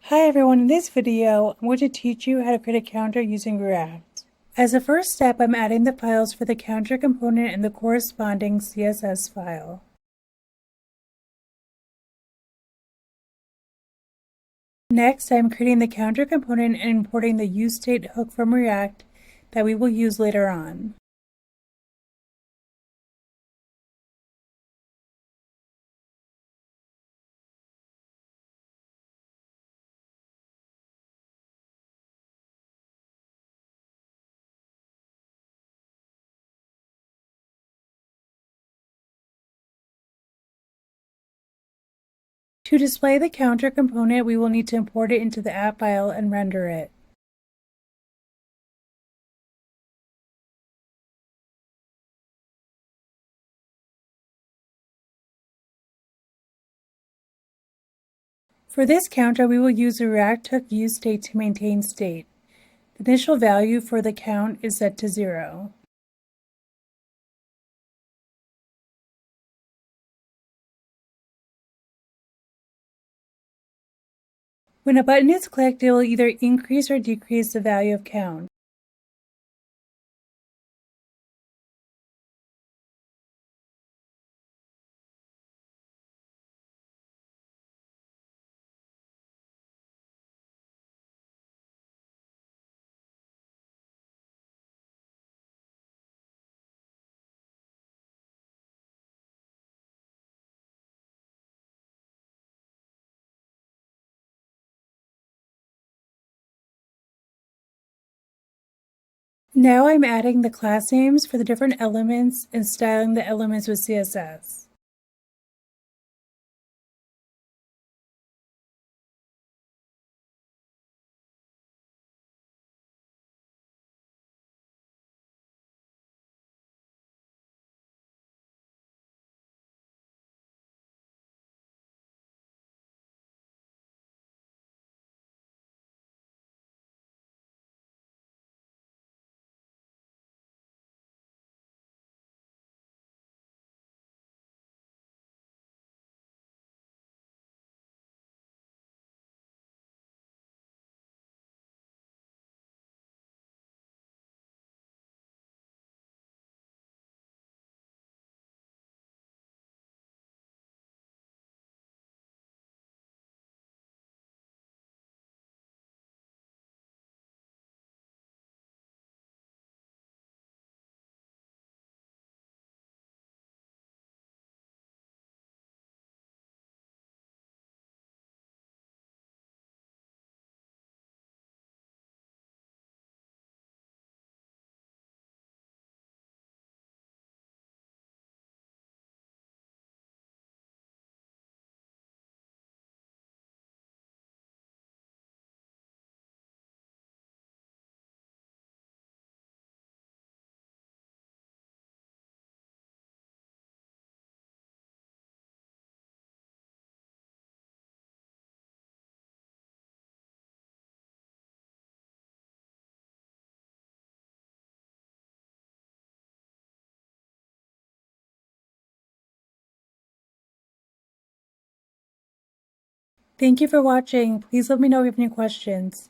Hi everyone, in this video, I'm going to teach you how to create a counter using React. As a first step, I'm adding the files for the counter component and the corresponding CSS file. Next, I'm creating the counter component and importing the useState hook from React that we will use later on. To display the counter component, we will need to import it into the app file and render it. For this counter, we will use the React hook useState to maintain state. The initial value for the count is set to 0. When a button is clicked, it will either increase or decrease the value of count. Now I'm adding the class names for the different elements and styling the elements with CSS. Thank you for watching. Please let me know if you have any questions.